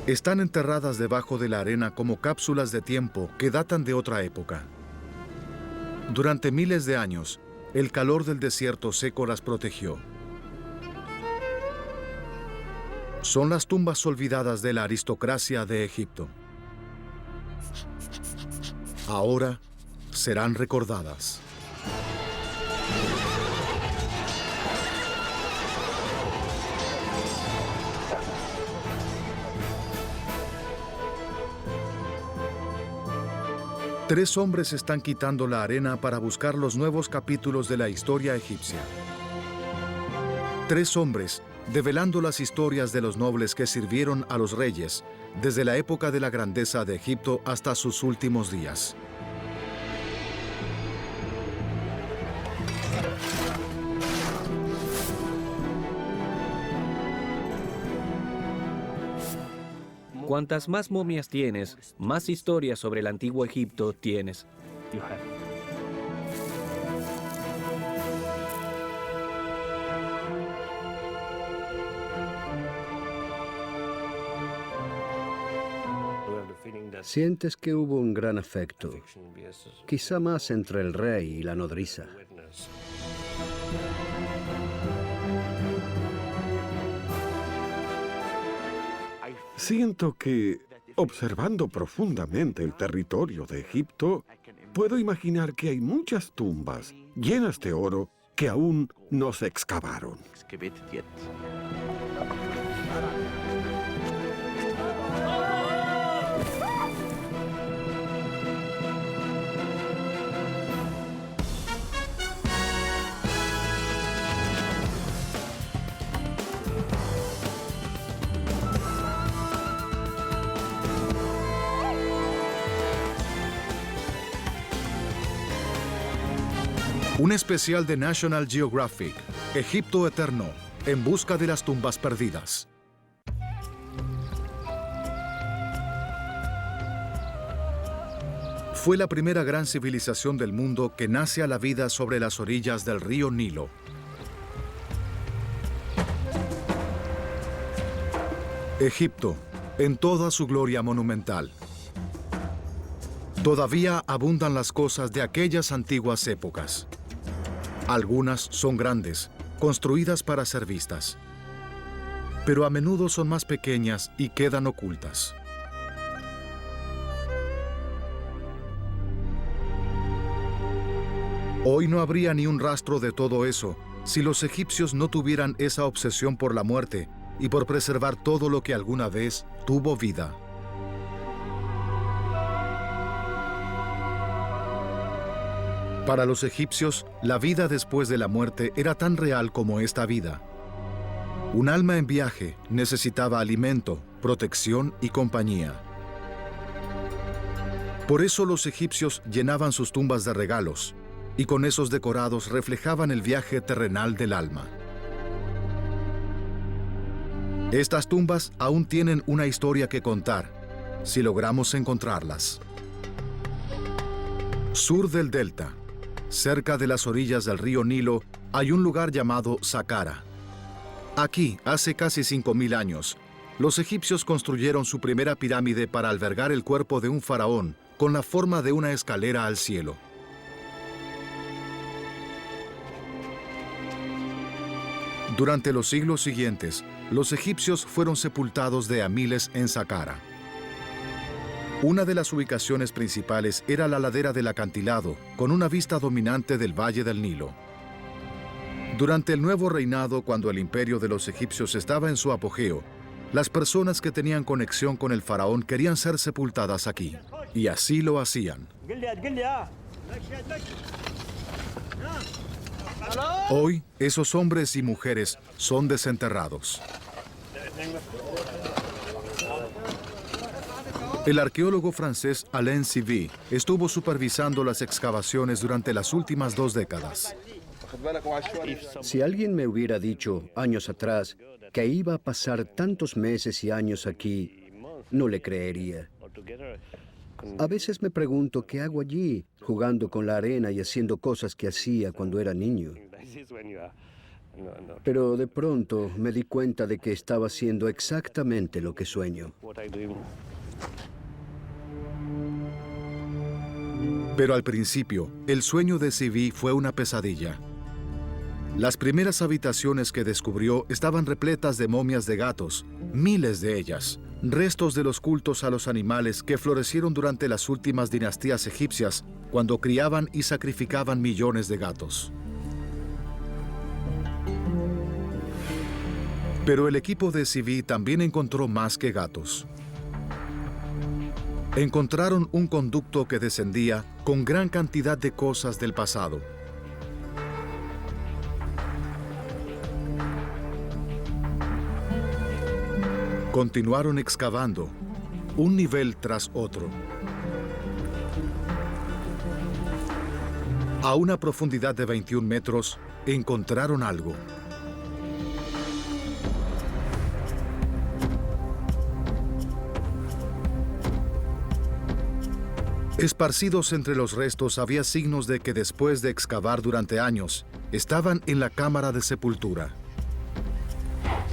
Están enterradas debajo de la arena como cápsulas de tiempo que datan de otra época. Durante miles de años, el calor del desierto seco las protegió. Son las tumbas olvidadas de la aristocracia de Egipto. Ahora serán recordadas. Tres hombres están quitando la arena para buscar los nuevos capítulos de la historia egipcia. Tres hombres develando las historias de los nobles que sirvieron a los reyes desde la época de la grandeza de Egipto hasta sus últimos días. Cuantas más momias tienes, más historias sobre el antiguo Egipto tienes. Sientes que hubo un gran afecto, quizá más entre el rey y la nodriza. Siento que, observando profundamente el territorio de Egipto, puedo imaginar que hay muchas tumbas llenas de oro que aún no se excavaron. Un especial de National Geographic, Egipto Eterno, en busca de las tumbas perdidas. Fue la primera gran civilización del mundo que nace a la vida sobre las orillas del río Nilo. Egipto, en toda su gloria monumental. Todavía abundan las cosas de aquellas antiguas épocas. Algunas son grandes, construidas para ser vistas, pero a menudo son más pequeñas y quedan ocultas. Hoy no habría ni un rastro de todo eso si los egipcios no tuvieran esa obsesión por la muerte y por preservar todo lo que alguna vez tuvo vida. Para los egipcios, la vida después de la muerte era tan real como esta vida. Un alma en viaje necesitaba alimento, protección y compañía. Por eso los egipcios llenaban sus tumbas de regalos, y con esos decorados reflejaban el viaje terrenal del alma. Estas tumbas aún tienen una historia que contar, si logramos encontrarlas. Sur del delta, cerca de las orillas del río Nilo, hay un lugar llamado Saqqara. Aquí, hace casi 5000 años, los egipcios construyeron su primera pirámide para albergar el cuerpo de un faraón con la forma de una escalera al cielo. Durante los siglos siguientes, los egipcios fueron sepultados de a miles en Saqqara. Una de las ubicaciones principales era la ladera del acantilado, con una vista dominante del Valle del Nilo. Durante el nuevo reinado, cuando el imperio de los egipcios estaba en su apogeo, las personas que tenían conexión con el faraón querían ser sepultadas aquí, y así lo hacían. Hoy, esos hombres y mujeres son desenterrados. El arqueólogo francés Alain Sivy estuvo supervisando las excavaciones durante las últimas 2 décadas. Si alguien me hubiera dicho años atrás que iba a pasar tantos meses y años aquí, no le creería. A veces me pregunto qué hago allí, jugando con la arena y haciendo cosas que hacía cuando era niño. Pero de pronto me di cuenta de que estaba haciendo exactamente lo que sueño. Pero al principio, el sueño de Zvi fue una pesadilla. Las primeras habitaciones que descubrió estaban repletas de momias de gatos, miles de ellas, restos de los cultos a los animales que florecieron durante las últimas dinastías egipcias, cuando criaban y sacrificaban millones de gatos. Pero el equipo de Zvi también encontró más que gatos. Encontraron un conducto que descendía con gran cantidad de cosas del pasado. Continuaron excavando, un nivel tras otro. A una profundidad de 21 metros, encontraron algo. Esparcidos entre los restos había signos de que después de excavar durante años, estaban en la cámara de sepultura.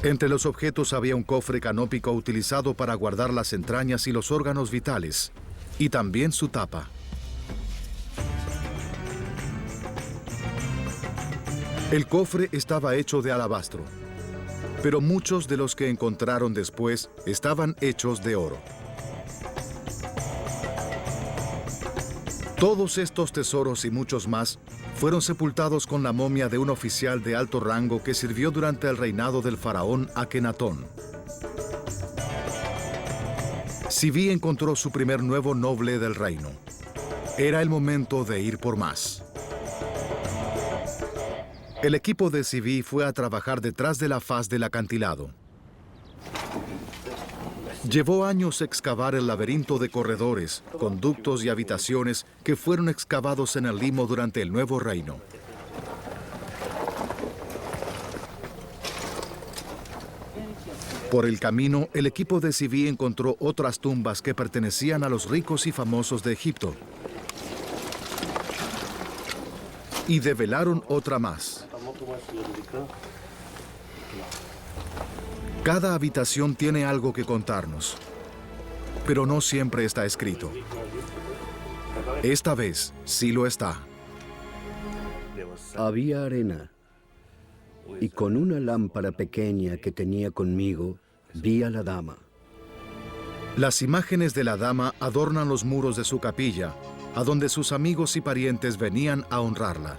Entre los objetos había un cofre canópico utilizado para guardar las entrañas y los órganos vitales, y también su tapa. El cofre estaba hecho de alabastro, pero muchos de los que encontraron después estaban hechos de oro. Todos estos tesoros y muchos más fueron sepultados con la momia de un oficial de alto rango que sirvió durante el reinado del faraón Akenatón. Zvi encontró su primer nuevo noble del reino. Era el momento de ir por más. El equipo de Zvi fue a trabajar detrás de la faz del acantilado. Llevó años excavar el laberinto de corredores, conductos y habitaciones que fueron excavados en el limo durante el Nuevo Reino. Por el camino, el equipo de Zvi encontró otras tumbas que pertenecían a los ricos y famosos de Egipto. Y develaron otra más. Cada habitación tiene algo que contarnos, pero no siempre está escrito. Esta vez sí lo está. Había arena, y con una lámpara pequeña que tenía conmigo, vi a la dama. Las imágenes de la dama adornan los muros de su capilla, a donde sus amigos y parientes venían a honrarla.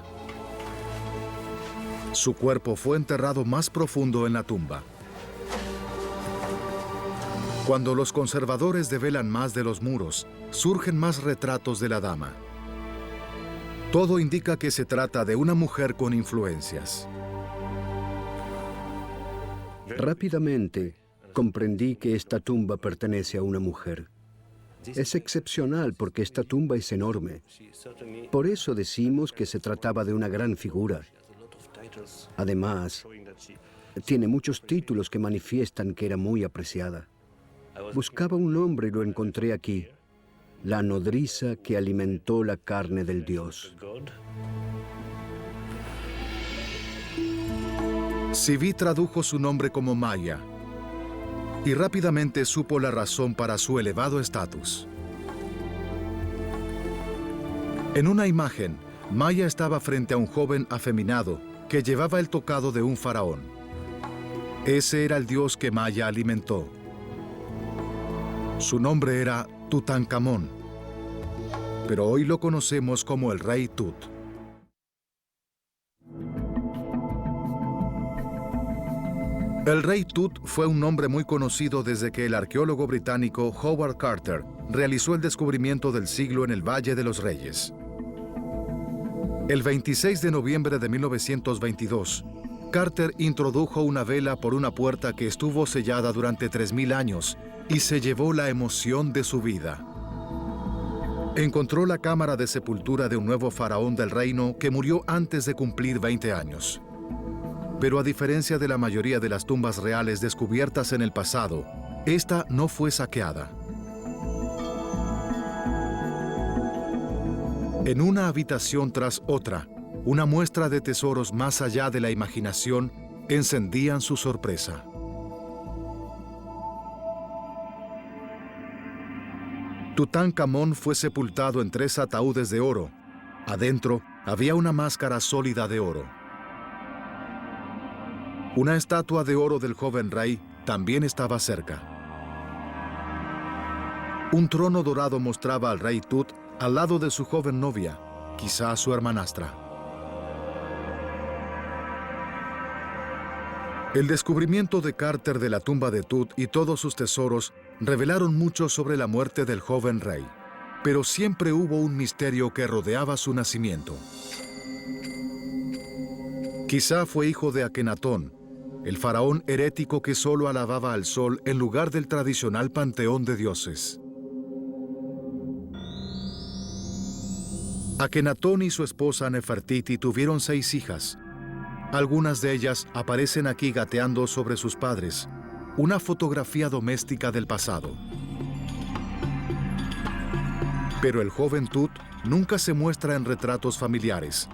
Su cuerpo fue enterrado más profundo en la tumba. Cuando los conservadores develan más de los muros, surgen más retratos de la dama. Todo indica que se trata de una mujer con influencias. Rápidamente comprendí que esta tumba pertenece a una mujer. Es excepcional porque esta tumba es enorme. Por eso decimos que se trataba de una gran figura. Además, tiene muchos títulos que manifiestan que era muy apreciada. Buscaba un nombre y lo encontré aquí: la nodriza que alimentó la carne del Dios. Zvi tradujo su nombre como Maya y rápidamente supo la razón para su elevado estatus. En una imagen, Maya estaba frente a un joven afeminado que llevaba el tocado de un faraón. Ese era el dios que Maya alimentó. Su nombre era Tutankamón, pero hoy lo conocemos como el Rey Tut. El Rey Tut fue un nombre muy conocido desde que el arqueólogo británico Howard Carter realizó el descubrimiento del siglo en el Valle de los Reyes. El 26 de noviembre de 1922, Carter introdujo una vela por una puerta que estuvo sellada durante 3000 años y se llevó la emoción de su vida. Encontró la cámara de sepultura de un nuevo faraón del reino que murió antes de cumplir 20 años. Pero a diferencia de la mayoría de las tumbas reales descubiertas en el pasado, esta no fue saqueada. En una habitación tras otra, una muestra de tesoros más allá de la imaginación encendían su sorpresa. Tutankamón fue sepultado en 3 ataúdes de oro. Adentro había una máscara sólida de oro. Una estatua de oro del joven rey también estaba cerca. Un trono dorado mostraba al rey Tut al lado de su joven novia, quizá su hermanastra. El descubrimiento de Carter de la tumba de Tut y todos sus tesoros revelaron mucho sobre la muerte del joven rey, pero siempre hubo un misterio que rodeaba su nacimiento. Quizá fue hijo de Akenatón, el faraón herético que solo alababa al sol en lugar del tradicional panteón de dioses. Akenatón y su esposa Nefertiti tuvieron 6 hijas. Algunas de ellas aparecen aquí gateando sobre sus padres, una fotografía doméstica del pasado. Pero el joven Tut nunca se muestra en retratos familiares.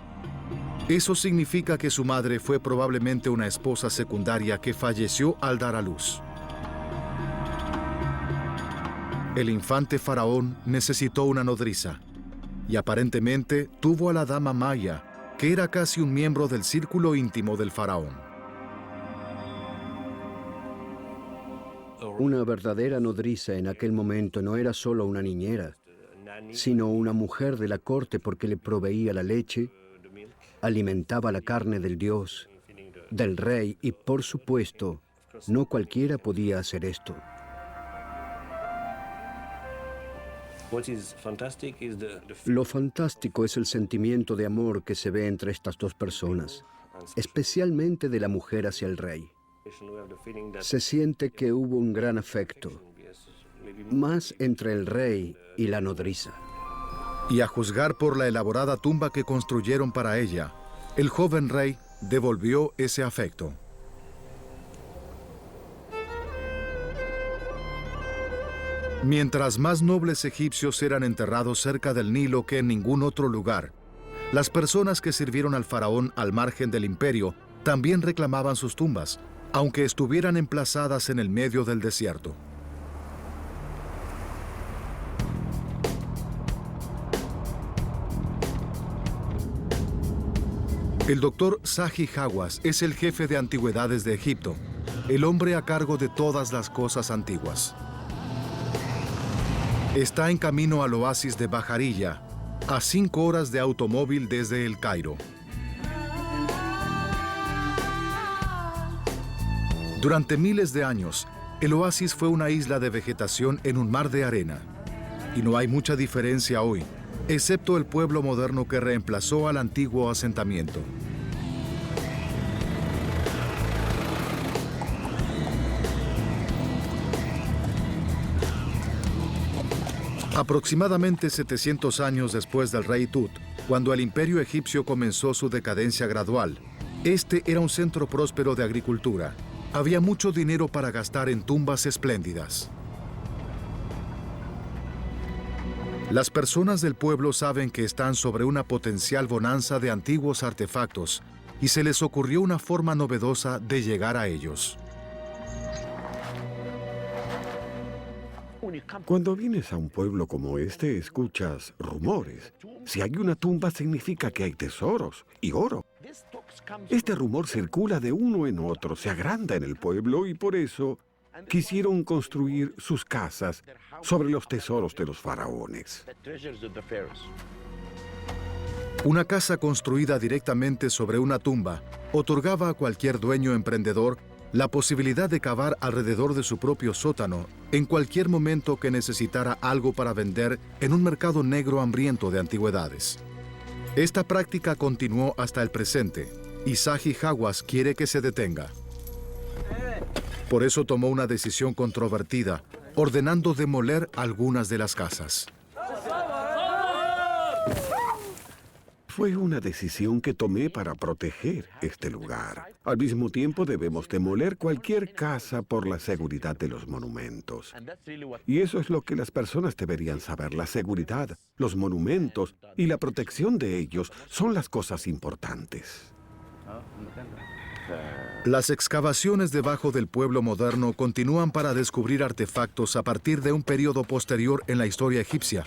Eso significa que su madre fue probablemente una esposa secundaria que falleció al dar a luz. El infante faraón necesitó una nodriza, y aparentemente tuvo a la dama Maya, que era casi un miembro del círculo íntimo del faraón. Una verdadera nodriza en aquel momento no era solo una niñera, sino una mujer de la corte porque le proveía la leche, alimentaba la carne del dios, del rey y, por supuesto, no cualquiera podía hacer esto. Lo fantástico es el sentimiento de amor que se ve entre estas dos personas, especialmente de la mujer hacia el rey. Se siente que hubo un gran afecto, más entre el rey y la nodriza. Y a juzgar por la elaborada tumba que construyeron para ella, el joven rey devolvió ese afecto. Mientras más nobles egipcios eran enterrados cerca del Nilo que en ningún otro lugar, las personas que sirvieron al faraón al margen del imperio también reclamaban sus tumbas, aunque estuvieran emplazadas en el medio del desierto. El doctor Zahi Hawass es el jefe de antigüedades de Egipto, el hombre a cargo de todas las cosas antiguas. Está en camino al oasis de Bajarilla, a 5 horas de automóvil desde El Cairo. Durante miles de años, el oasis fue una isla de vegetación en un mar de arena. Y no hay mucha diferencia hoy, excepto el pueblo moderno que reemplazó al antiguo asentamiento. Aproximadamente 700 años después del rey Tut, cuando el imperio egipcio comenzó su decadencia gradual, este era un centro próspero de agricultura. Había mucho dinero para gastar en tumbas espléndidas. Las personas del pueblo saben que están sobre una potencial bonanza de antiguos artefactos y se les ocurrió una forma novedosa de llegar a ellos. Cuando vienes a un pueblo como este, escuchas rumores. Si hay una tumba, significa que hay tesoros y oro. Este rumor circula de uno en otro, se agranda en el pueblo y por eso quisieron construir sus casas sobre los tesoros de los faraones. Una casa construida directamente sobre una tumba otorgaba a cualquier dueño emprendedor la posibilidad de cavar alrededor de su propio sótano en cualquier momento que necesitara algo para vender en un mercado negro hambriento de antigüedades. Esta práctica continuó hasta el presente y Zahi Hawass quiere que se detenga. Por eso tomó una decisión controvertida, ordenando demoler algunas de las casas. Fue una decisión que tomé para proteger este lugar. Al mismo tiempo debemos demoler cualquier casa por la seguridad de los monumentos. Y eso es lo que las personas deberían saber. La seguridad, los monumentos y la protección de ellos son las cosas importantes. Las excavaciones debajo del pueblo moderno continúan para descubrir artefactos a partir de un periodo posterior en la historia egipcia,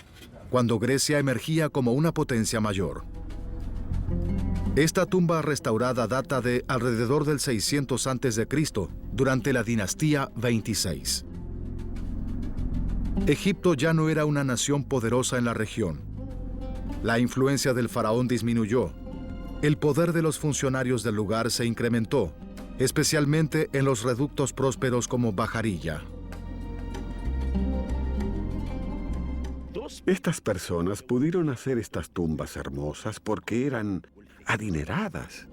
cuando Grecia emergía como una potencia mayor. Esta tumba restaurada data de alrededor del 600 a.C., durante la dinastía 26. Egipto ya no era una nación poderosa en la región. La influencia del faraón disminuyó. El poder de los funcionarios del lugar se incrementó, especialmente en los reductos prósperos como Bajarilla. Estas personas pudieron hacer estas tumbas hermosas porque eran adineradas.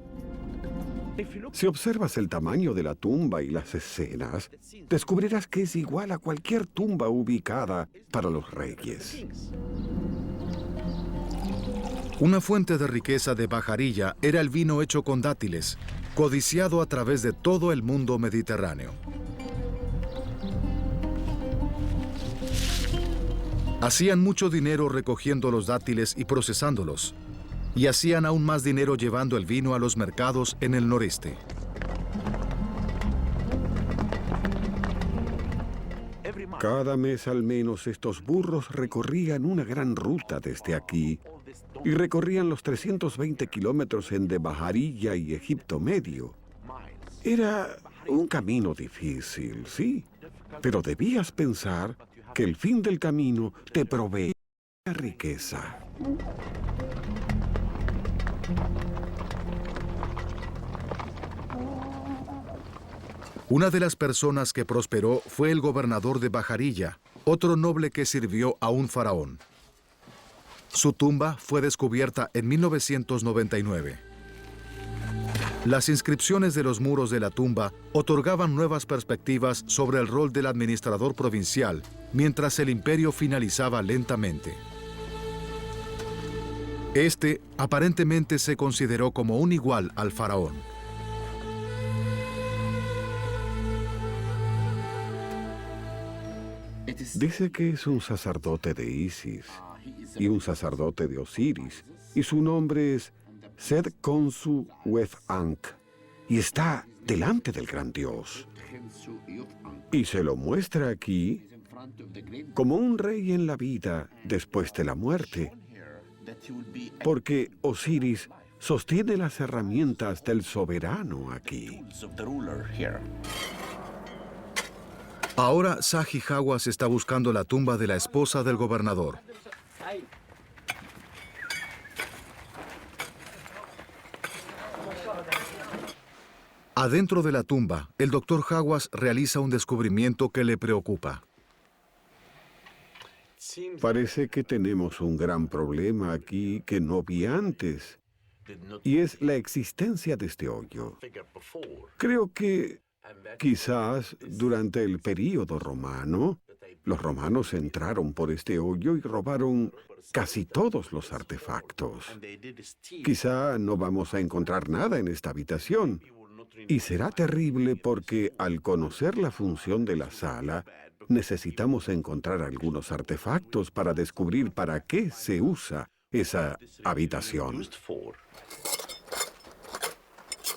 Si observas el tamaño de la tumba y las escenas, descubrirás que es igual a cualquier tumba ubicada para los reyes. Una fuente de riqueza de Bajarilla era el vino hecho con dátiles, codiciado a través de todo el mundo mediterráneo. Hacían mucho dinero recogiendo los dátiles y procesándolos, y hacían aún más dinero llevando el vino a los mercados en el noreste. Cada mes al menos estos burros recorrían una gran ruta desde aquí y recorrían los 320 kilómetros entre Bajarilla y Egipto Medio. Era un camino difícil, sí, pero debías pensar que el fin del camino te proveía riqueza. Una de las personas que prosperó fue el gobernador de Bajarilla, otro noble que sirvió a un faraón. Su tumba fue descubierta en 1999. Las inscripciones de los muros de la tumba otorgaban nuevas perspectivas sobre el rol del administrador provincial, mientras el imperio finalizaba lentamente. Este aparentemente se consideró como un igual al faraón. Dice que es un sacerdote de Isis y un sacerdote de Osiris, y su nombre es Sed-Khonsu-Wef-Ankh, y está delante del gran dios. Y se lo muestra aquí como un rey en la vida después de la muerte, porque Osiris sostiene las herramientas del soberano aquí. Ahora Zahi Hawass está buscando la tumba de la esposa del gobernador. Adentro de la tumba, el doctor Hawass realiza un descubrimiento que le preocupa. Parece que tenemos un gran problema aquí que no vi antes, y es la existencia de este hoyo. Creo que quizás durante el período romano, los romanos entraron por este hoyo y robaron casi todos los artefactos. Quizá no vamos a encontrar nada en esta habitación. Y será terrible porque al conocer la función de la sala, necesitamos encontrar algunos artefactos para descubrir para qué se usa esa habitación.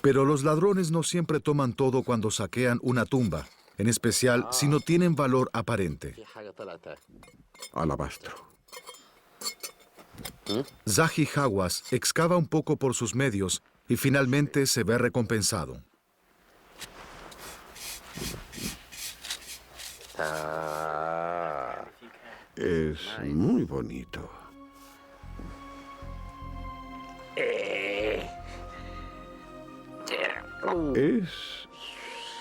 Pero los ladrones no siempre toman todo cuando saquean una tumba, en especial si no tienen valor aparente. Alabastro. Zahi Hawass excava un poco por sus medios y finalmente se ve recompensado. Es muy bonito. Es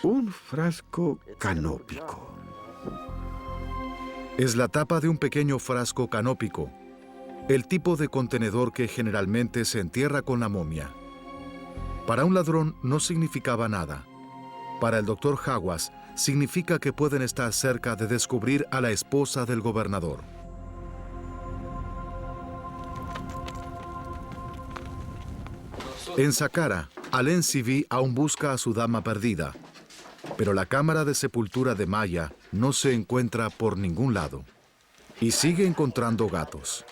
un frasco canópico. Es la tapa de un pequeño frasco canópico, el tipo de contenedor que generalmente se entierra con la momia. Para un ladrón no significaba nada. Para el doctor Hawass, significa que pueden estar cerca de descubrir a la esposa del gobernador. En Saqqara, Alen Sivi aún busca a su dama perdida, pero la cámara de sepultura de Maya no se encuentra por ningún lado y sigue encontrando gatos.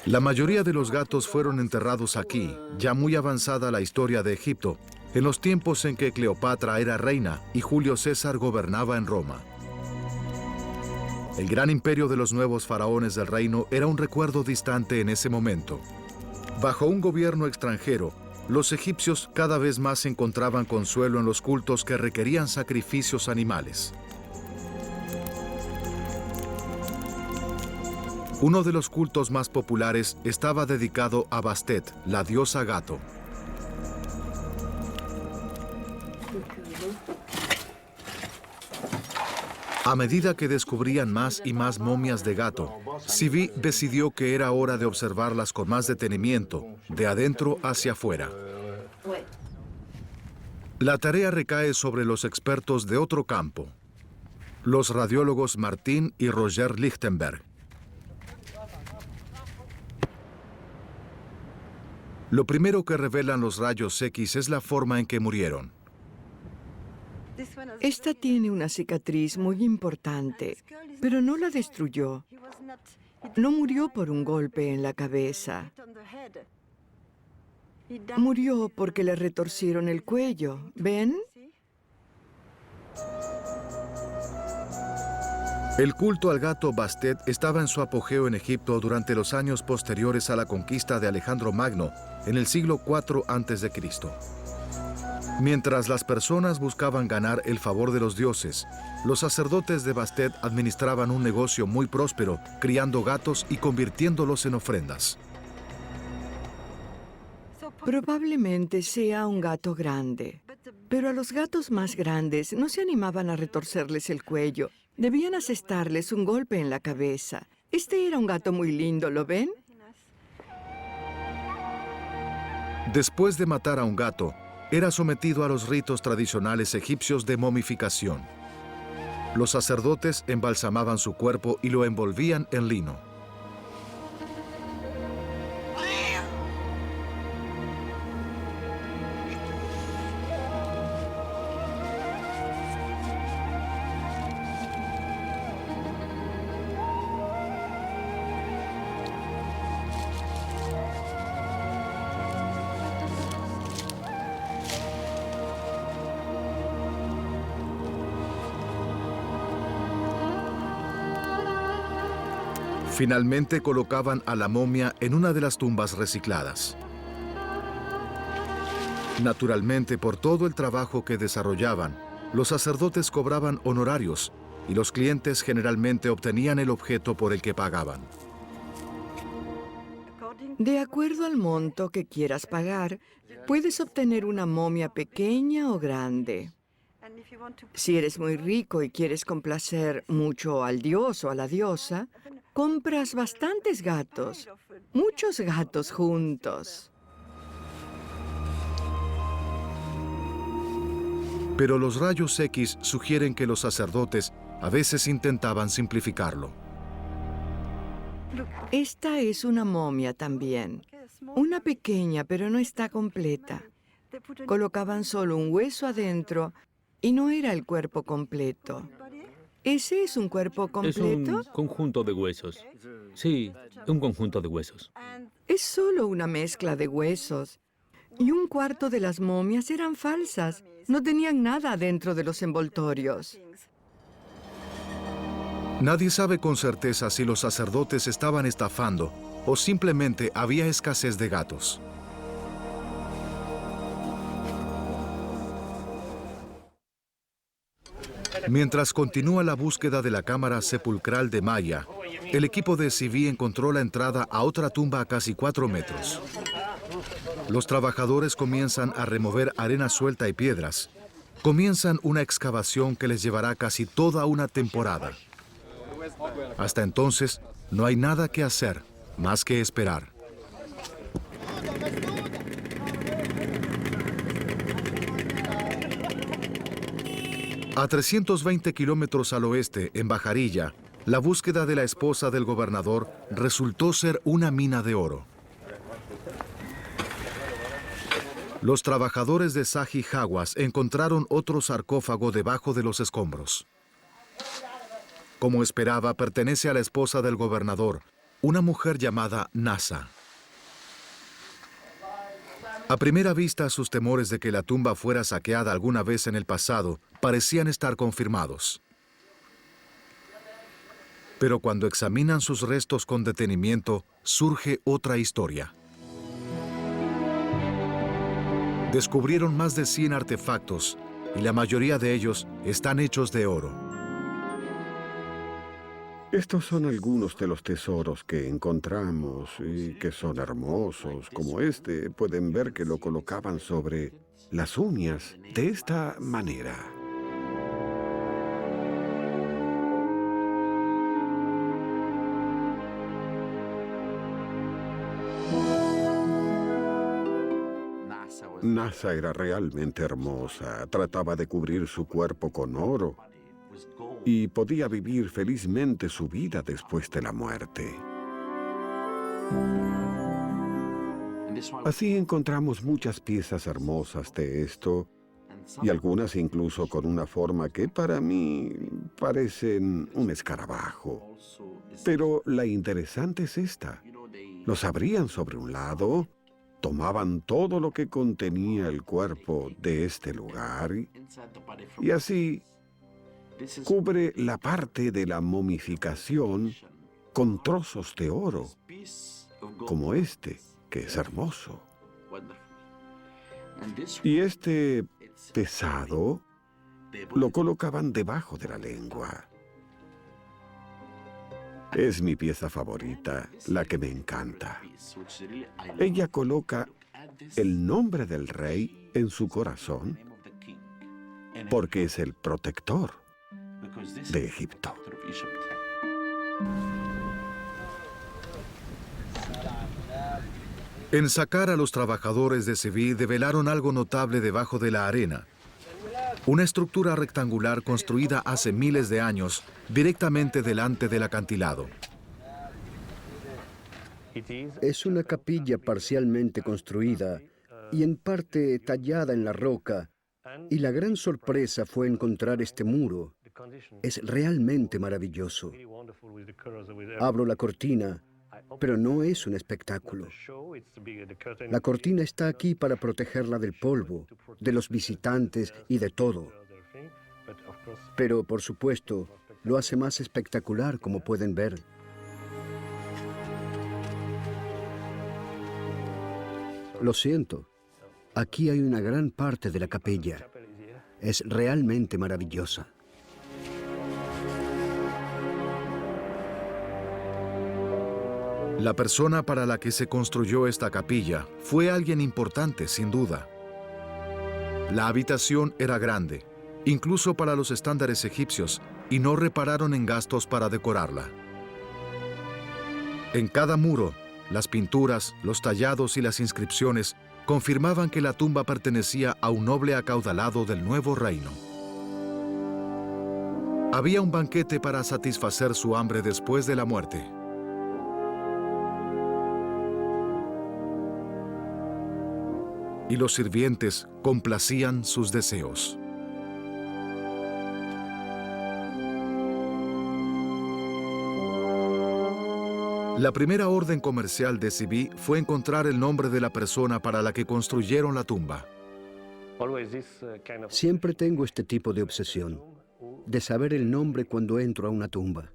La mayoría de los gatos fueron enterrados aquí, ya muy avanzada la historia de Egipto, en los tiempos en que Cleopatra era reina y Julio César gobernaba en Roma. El gran imperio de los nuevos faraones del reino era un recuerdo distante en ese momento. Bajo un gobierno extranjero, los egipcios cada vez más encontraban consuelo en los cultos que requerían sacrificios animales. Uno de los cultos más populares estaba dedicado a Bastet, la diosa gato. A medida que descubrían más y más momias de gato, Civi decidió que era hora de observarlas con más detenimiento, de adentro hacia afuera. La tarea recae sobre los expertos de otro campo, los radiólogos Martin y Roger Lichtenberg. Lo primero que revelan los rayos X es la forma en que murieron. Esta tiene una cicatriz muy importante, pero no la destruyó. No murió por un golpe en la cabeza. Murió porque le retorcieron el cuello. ¿Ven? El culto al gato Bastet estaba en su apogeo en Egipto durante los años posteriores a la conquista de Alejandro Magno, en el siglo IV a.C. Mientras las personas buscaban ganar el favor de los dioses, los sacerdotes de Bastet administraban un negocio muy próspero, criando gatos y convirtiéndolos en ofrendas. Probablemente sea un gato grande, pero a los gatos más grandes no se animaban a retorcerles el cuello. Debían asestarles un golpe en la cabeza. Este era un gato muy lindo, ¿lo ven? Después de matar a un gato, era sometido a los ritos tradicionales egipcios de momificación. Los sacerdotes embalsamaban su cuerpo y lo envolvían en lino. Finalmente colocaban a la momia en una de las tumbas recicladas. Naturalmente, por todo el trabajo que desarrollaban, los sacerdotes cobraban honorarios y los clientes generalmente obtenían el objeto por el que pagaban. De acuerdo al monto que quieras pagar, puedes obtener una momia pequeña o grande. Si eres muy rico y quieres complacer mucho al dios o a la diosa, compras bastantes gatos, muchos gatos juntos. Pero los rayos X sugieren que los sacerdotes a veces intentaban simplificarlo. Esta es una momia también. Una pequeña, pero no está completa. Colocaban solo un hueso adentro y no era el cuerpo completo. ¿Ese es un cuerpo completo? Es un conjunto de huesos. Sí, un conjunto de huesos. Es solo una mezcla de huesos. Y un cuarto de las momias eran falsas. No tenían nada dentro de los envoltorios. Nadie sabe con certeza si los sacerdotes estaban estafando o simplemente había escasez de gatos. Mientras continúa la búsqueda de la cámara sepulcral de Maya, el equipo de Civi encontró la entrada a otra tumba a casi 4 metros. Los trabajadores comienzan a remover arena suelta y piedras. Comienzan una excavación que les llevará casi toda una temporada. Hasta entonces, no hay nada que hacer, más que esperar. A 320 kilómetros al oeste, en Bajarilla, la búsqueda de la esposa del gobernador resultó ser una mina de oro. Los trabajadores de Zahi Hawass encontraron otro sarcófago debajo de los escombros. Como esperaba, pertenece a la esposa del gobernador, una mujer llamada Nasa. A primera vista, sus temores de que la tumba fuera saqueada alguna vez en el pasado parecían estar confirmados. Pero cuando examinan sus restos con detenimiento, surge otra historia. Descubrieron más de 100 artefactos y la mayoría de ellos están hechos de oro. Estos son algunos de los tesoros que encontramos y que son hermosos, como este. Pueden ver que lo colocaban sobre las uñas de esta manera. Nasa era realmente hermosa. Trataba de cubrir su cuerpo con oro y podía vivir felizmente su vida después de la muerte. Así encontramos muchas piezas hermosas de esto, y algunas incluso con una forma que para mí parecen un escarabajo. Pero la interesante es esta. Los abrían sobre un lado, tomaban todo lo que contenía el cuerpo de este lugar, y así cubre la parte de la momificación con trozos de oro, como este, que es hermoso. Y este pesado lo colocaban debajo de la lengua. Es mi pieza favorita, la que me encanta. Ella coloca el nombre del rey en su corazón porque es el protector de Egipto. En Saqqara, los trabajadores de Civit develaron algo notable debajo de la arena. Una estructura rectangular construida hace miles de años, directamente delante del acantilado. Es una capilla parcialmente construida y en parte tallada en la roca, y la gran sorpresa fue encontrar este muro. Es realmente maravilloso. Abro la cortina, pero no es un espectáculo. La cortina está aquí para protegerla del polvo, de los visitantes y de todo. Pero, por supuesto, lo hace más espectacular, como pueden ver. Lo siento. Aquí hay una gran parte de la capilla. Es realmente maravillosa. La persona para la que se construyó esta capilla fue alguien importante, sin duda. La habitación era grande, incluso para los estándares egipcios, y no repararon en gastos para decorarla. En cada muro, las pinturas, los tallados y las inscripciones confirmaban que la tumba pertenecía a un noble acaudalado del nuevo reino. Había un banquete para satisfacer su hambre después de la muerte. Y los sirvientes complacían sus deseos. La primera orden comercial de Civit fue encontrar el nombre de la persona para la que construyeron la tumba. Siempre tengo este tipo de obsesión, de saber el nombre cuando entro a una tumba.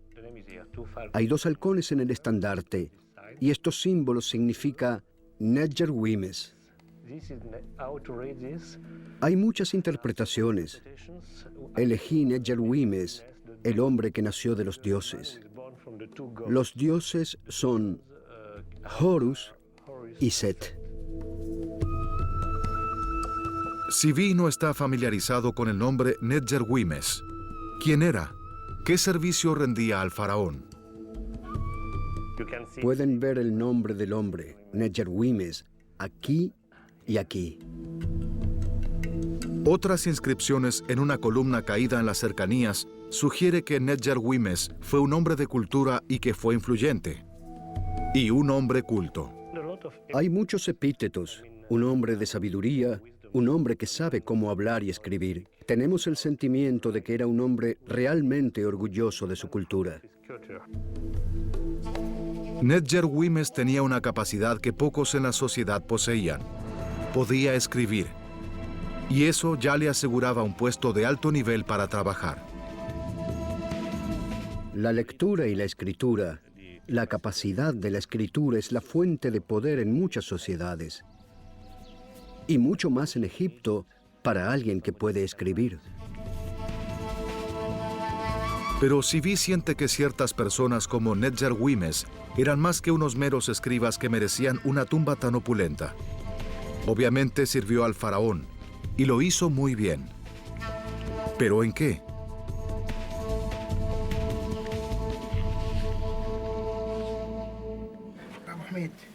Hay 2 halcones en el estandarte, y estos símbolos significan Nedger Wimes. Hay muchas interpretaciones. Elegí Nedger Wimes, el hombre que nació de los dioses. Los dioses son Horus y Set. Civit no está familiarizado con el nombre Nedger Wimes. ¿Quién era? ¿Qué servicio rendía al faraón? Pueden ver el nombre del hombre, Nedger Wimes, aquí y aquí. Otras inscripciones en una columna caída en las cercanías sugiere que Nedger Wimes fue un hombre de cultura y que fue influyente. Y un hombre culto. Hay muchos epítetos. Un hombre de sabiduría, un hombre que sabe cómo hablar y escribir. Tenemos el sentimiento de que era un hombre realmente orgulloso de su cultura. Nedjer Wimes tenía una capacidad que pocos en la sociedad poseían. Podía escribir. Y eso ya le aseguraba un puesto de alto nivel para trabajar. La lectura y la escritura, la capacidad de la escritura es la fuente de poder en muchas sociedades. Y mucho más en Egipto para alguien que puede escribir. Pero Zvi siente que ciertas personas como Nedjer Wimes eran más que unos meros escribas que merecían una tumba tan opulenta. Obviamente sirvió al faraón, y lo hizo muy bien. ¿Pero en qué?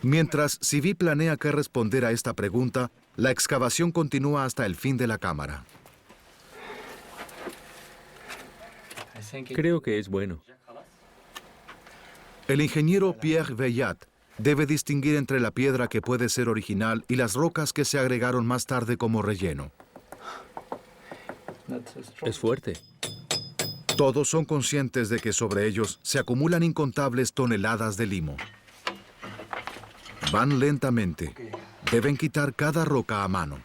Mientras Zvi planea qué responder a esta pregunta, la excavación continúa hasta el fin de la cámara. Creo que es bueno. El ingeniero Pierre Veillat debe distinguir entre la piedra que puede ser original y las rocas que se agregaron más tarde como relleno. Es fuerte. Todos son conscientes de que sobre ellos se acumulan incontables toneladas de limo. Van lentamente. Deben quitar cada roca a mano.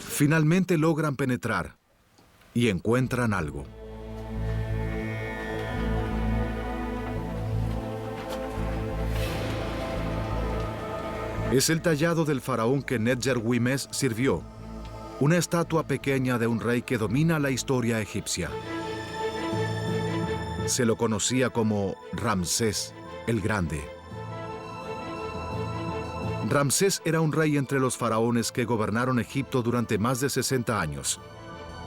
Finalmente logran penetrar y encuentran algo. Es el tallado del faraón que Nedjer Wimes sirvió, una estatua pequeña de un rey que domina la historia egipcia. Se lo conocía como Ramsés el Grande. Ramsés era un rey entre los faraones que gobernaron Egipto durante más de 60 años.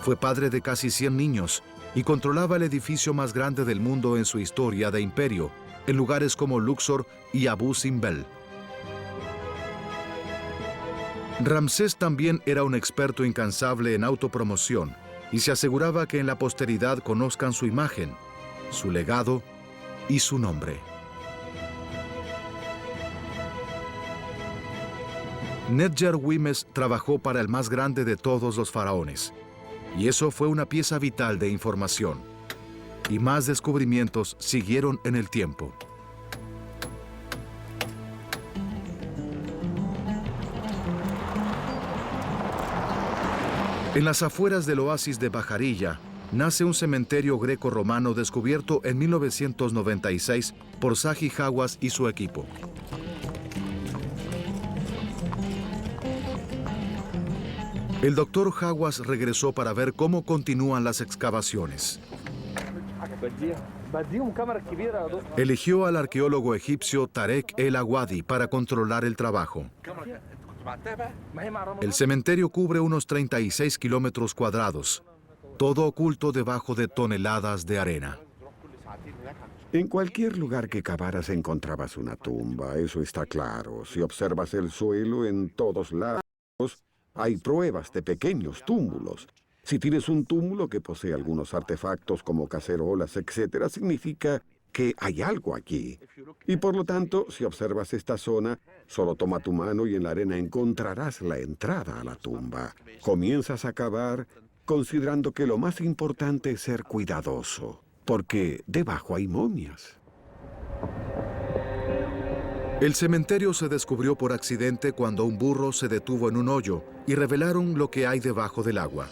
Fue padre de casi 100 niños y controlaba el edificio más grande del mundo en su historia de imperio, en lugares como Luxor y Abu Simbel. Ramsés también era un experto incansable en autopromoción y se aseguraba que en la posteridad conozcan su imagen, su legado y su nombre. Nedjer Wimes trabajó para el más grande de todos los faraones, y eso fue una pieza vital de información. Y más descubrimientos siguieron en el tiempo. En las afueras del oasis de Bajarilla, nace un cementerio greco-romano descubierto en 1996 por Zahi Hawass y su equipo. El doctor Hawass regresó para ver cómo continúan las excavaciones. Eligió al arqueólogo egipcio Tarek El Awadi para controlar el trabajo. El cementerio cubre unos 36 kilómetros cuadrados, todo oculto debajo de toneladas de arena. En cualquier lugar que cavaras encontrabas una tumba, eso está claro. Si observas el suelo en todos lados, hay pruebas de pequeños túmulos. Si tienes un túmulo que posee algunos artefactos como cacerolas, etc., significa que hay algo aquí. Y por lo tanto, si observas esta zona, solo toma tu mano y en la arena encontrarás la entrada a la tumba. Comienzas a cavar considerando que lo más importante es ser cuidadoso, porque debajo hay momias. El cementerio se descubrió por accidente cuando un burro se detuvo en un hoyo y revelaron lo que hay debajo del agua.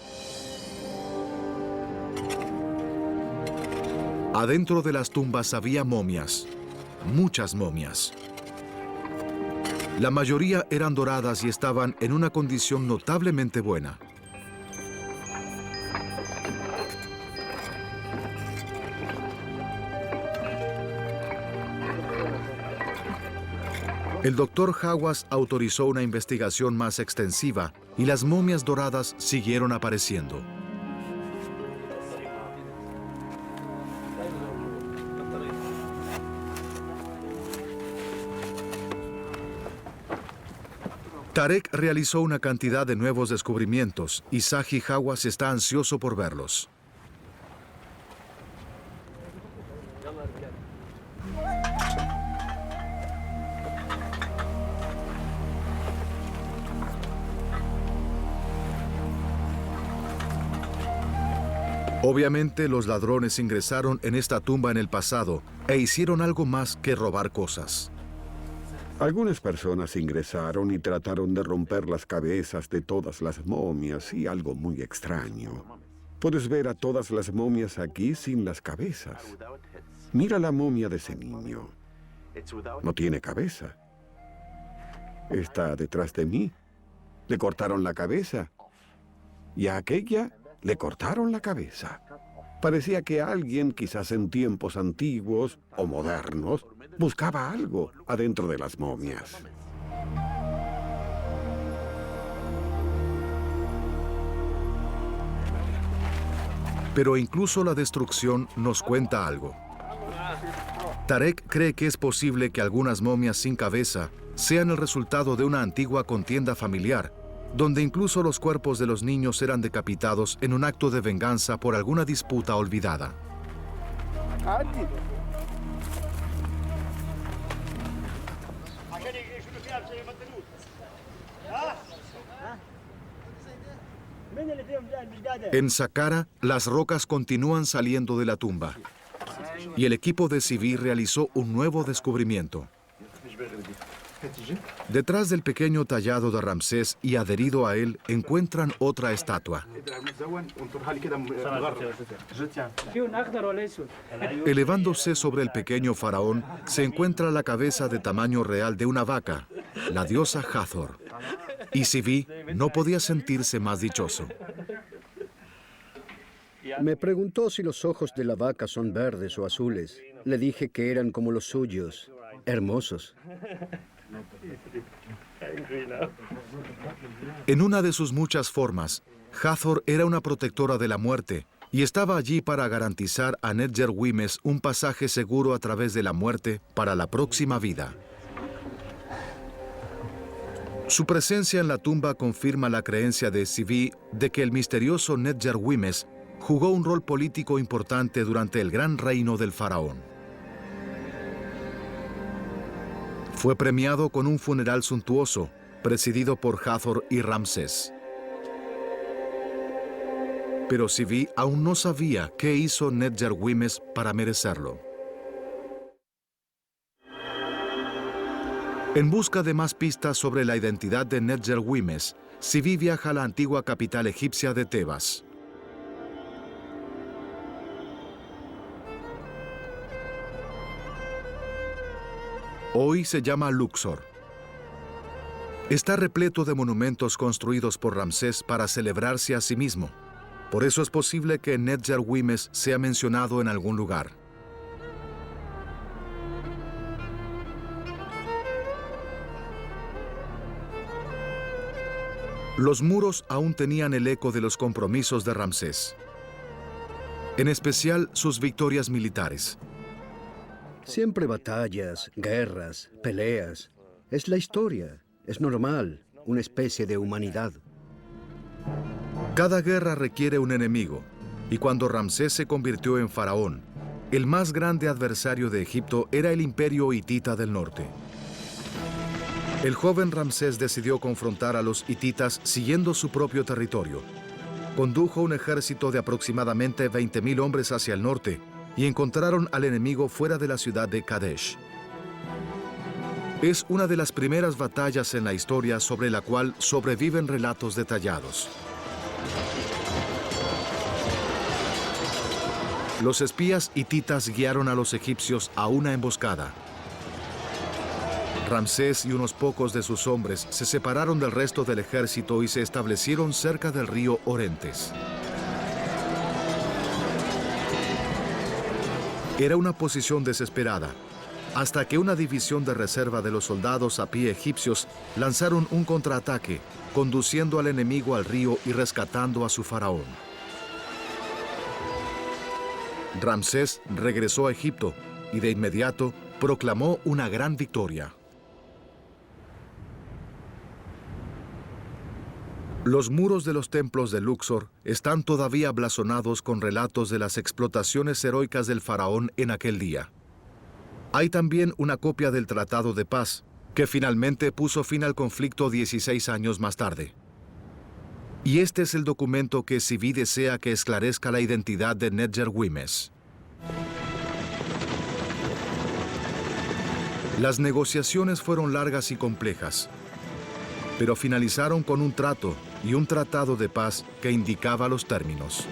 Adentro de las tumbas había momias, muchas momias. La mayoría eran doradas y estaban en una condición notablemente buena. El doctor Hawass autorizó una investigación más extensiva y las momias doradas siguieron apareciendo. Tarek realizó una cantidad de nuevos descubrimientos y Zahi Hawass está ansioso por verlos. Obviamente, los ladrones ingresaron en esta tumba en el pasado e hicieron algo más que robar cosas. Algunas personas ingresaron y trataron de romper las cabezas de todas las momias y algo muy extraño. Puedes ver a todas las momias aquí sin las cabezas. Mira la momia de ese niño. No tiene cabeza. Está detrás de mí. Le cortaron la cabeza. Y a aquella le cortaron la cabeza. Parecía que alguien, quizás en tiempos antiguos o modernos, buscaba algo adentro de las momias. Pero incluso la destrucción nos cuenta algo. Tarek cree que es posible que algunas momias sin cabeza sean el resultado de una antigua contienda familiar, donde incluso los cuerpos de los niños eran decapitados en un acto de venganza por alguna disputa olvidada. En Saqqara, las rocas continúan saliendo de la tumba, y el equipo de Zivi realizó un nuevo descubrimiento. Detrás del pequeño tallado de Ramsés y adherido a él, encuentran otra estatua. Elevándose sobre el pequeño faraón, se encuentra la cabeza de tamaño real de una vaca, la diosa Hathor. Y Zivi no podía sentirse más dichoso. Me preguntó si los ojos de la vaca son verdes o azules. Le dije que eran como los suyos, hermosos. En una de sus muchas formas, Hathor era una protectora de la muerte y estaba allí para garantizar a Nedjer Wimes un pasaje seguro a través de la muerte para la próxima vida. Su presencia en la tumba confirma la creencia de Zivi de que el misterioso Nedjer Wimes jugó un rol político importante durante el gran reino del faraón. Fue premiado con un funeral suntuoso, presidido por Hathor y Ramsés. Pero Zivi aún no sabía qué hizo Nedjer Wimes para merecerlo. En busca de más pistas sobre la identidad de Nedjer Wimes, Zivi viaja a la antigua capital egipcia de Tebas. Hoy se llama Luxor. Está repleto de monumentos construidos por Ramsés para celebrarse a sí mismo. Por eso es posible que Nedjer Wimes sea mencionado en algún lugar. Los muros aún tenían el eco de los compromisos de Ramsés, en especial sus victorias militares. Siempre batallas, guerras, peleas. Es la historia, es normal, una especie de humanidad. Cada guerra requiere un enemigo, y cuando Ramsés se convirtió en faraón, el más grande adversario de Egipto era el imperio hitita del norte. El joven Ramsés decidió confrontar a los hititas siguiendo su propio territorio. Condujo un ejército de aproximadamente 20.000 hombres hacia el norte, y encontraron al enemigo fuera de la ciudad de Kadesh. Es una de las primeras batallas en la historia sobre la cual sobreviven relatos detallados. Los espías hititas guiaron a los egipcios a una emboscada. Ramsés y unos pocos de sus hombres se separaron del resto del ejército y se establecieron cerca del río Orontes. Era una posición desesperada, hasta que una división de reserva de los soldados a pie egipcios lanzaron un contraataque, conduciendo al enemigo al río y rescatando a su faraón. Ramsés regresó a Egipto y de inmediato proclamó una gran victoria. Los muros de los templos de Luxor están todavía blasonados con relatos de las explotaciones heroicas del faraón en aquel día. Hay también una copia del Tratado de Paz, que finalmente puso fin al conflicto 16 años más tarde. Y este es el documento que Zvi desea que esclarezca la identidad de Nedger Güemes. Las negociaciones fueron largas y complejas, pero finalizaron con un trato y un tratado de paz que indicaba los términos.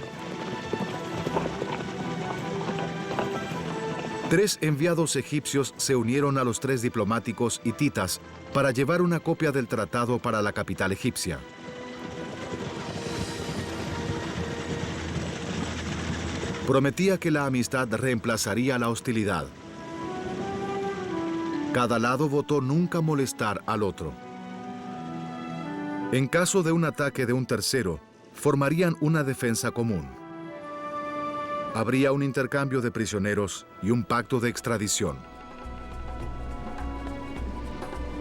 3 enviados egipcios se unieron a los 3 diplomáticos hititas para llevar una copia del tratado para la capital egipcia. Prometía que la amistad reemplazaría la hostilidad. Cada lado votó nunca molestar al otro. En caso de un ataque de un tercero, formarían una defensa común. Habría un intercambio de prisioneros y un pacto de extradición.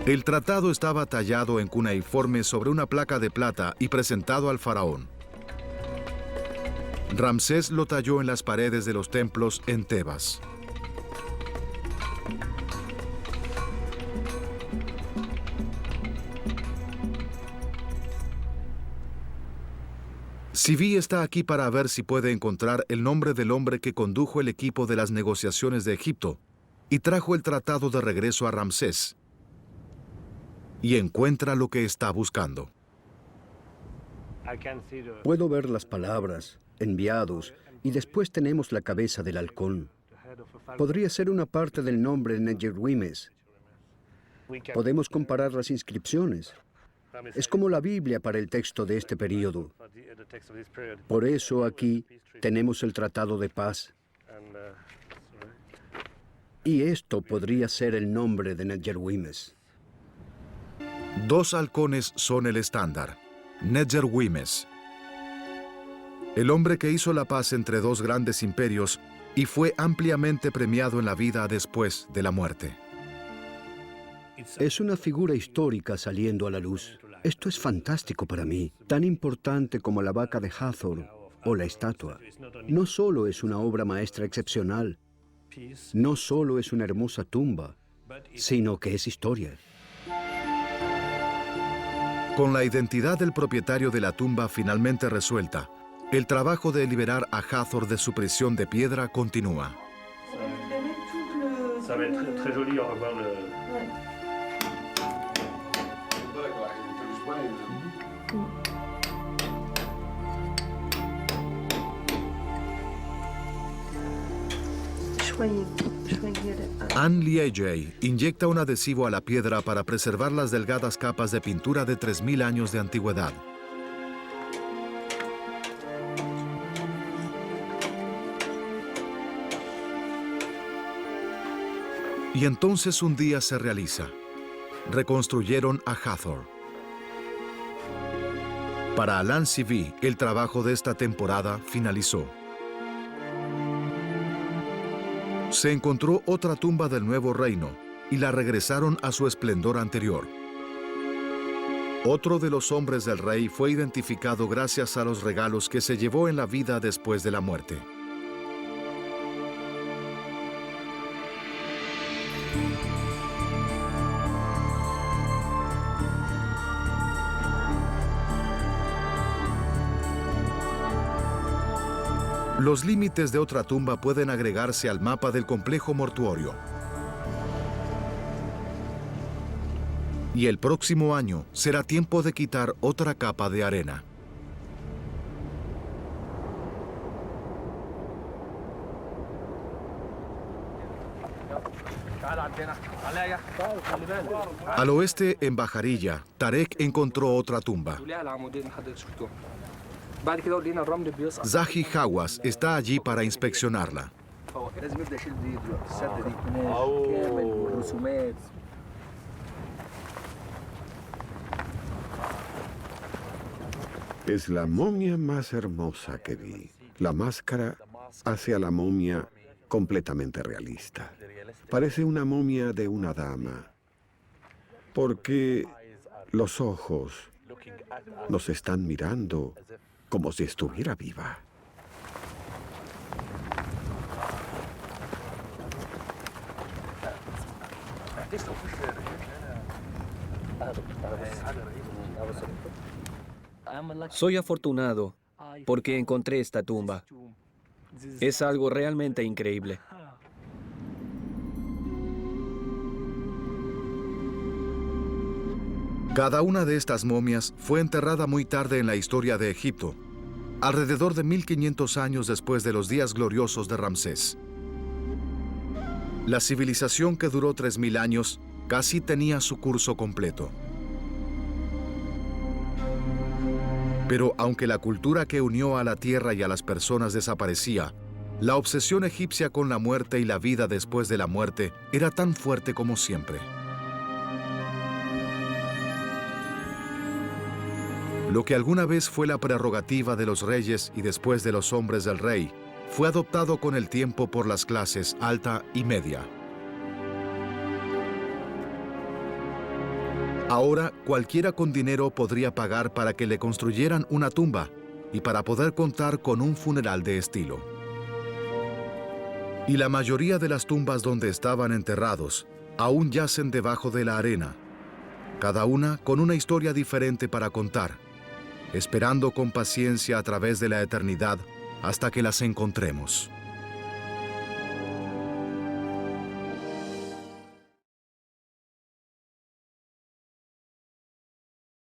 El tratado estaba tallado en cuneiforme sobre una placa de plata y presentado al faraón. Ramsés lo talló en las paredes de los templos en Tebas. Zvi está aquí para ver si puede encontrar el nombre del hombre que condujo el equipo de las negociaciones de Egipto y trajo el tratado de regreso a Ramsés. Y encuentra lo que está buscando. Puedo ver las palabras, enviados, y después tenemos la cabeza del halcón. Podría ser una parte del nombre Nedger Güemes. Podemos comparar las inscripciones. Es como la Biblia para el texto de este período. Por eso aquí tenemos el Tratado de Paz. Y esto podría ser el nombre de Nedger Güemes. 2 halcones son el estándar. Nedger Güemes, el hombre que hizo la paz entre 2 grandes imperios y fue ampliamente premiado en la vida después de la muerte. Es una figura histórica saliendo a la luz. Esto es fantástico para mí, tan importante como la vaca de Hathor o la estatua. No solo es una obra maestra excepcional, no solo es una hermosa tumba, sino que es historia. Con la identidad del propietario de la tumba finalmente resuelta, el trabajo de liberar a Hathor de su prisión de piedra continúa. Anne Liegey inyecta un adhesivo a la piedra para preservar las delgadas capas de pintura de 3000 años de antigüedad. Y entonces un día se realiza. Reconstruyeron a Hathor. Para Alon Zvi, el trabajo de esta temporada finalizó. Se encontró otra tumba del nuevo reino y la regresaron a su esplendor anterior. Otro de los hombres del rey fue identificado gracias a los regalos que se llevó en la vida después de la muerte. Los límites de otra tumba pueden agregarse al mapa del complejo mortuorio. Y el próximo año será tiempo de quitar otra capa de arena. Al oeste, en Bajarilla, Tarek encontró otra tumba. Zahi Hawass está allí para inspeccionarla. Es la momia más hermosa que vi. La máscara hace a la momia completamente realista. Parece una momia de una dama, porque los ojos nos están mirando como si estuviera viva. Soy afortunado porque encontré esta tumba. Es algo realmente increíble. Cada una de estas momias fue enterrada muy tarde en la historia de Egipto, alrededor de 1500 años después de los días gloriosos de Ramsés. La civilización que duró 3000 años casi tenía su curso completo. Pero aunque la cultura que unió a la tierra y a las personas desaparecía, la obsesión egipcia con la muerte y la vida después de la muerte era tan fuerte como siempre. Lo que alguna vez fue la prerrogativa de los reyes y después de los hombres del rey, fue adoptado con el tiempo por las clases alta y media. Ahora, cualquiera con dinero podría pagar para que le construyeran una tumba y para poder contar con un funeral de estilo. Y la mayoría de las tumbas donde estaban enterrados aún yacen debajo de la arena, cada una con una historia diferente para contar, esperando con paciencia a través de la eternidad hasta que las encontremos.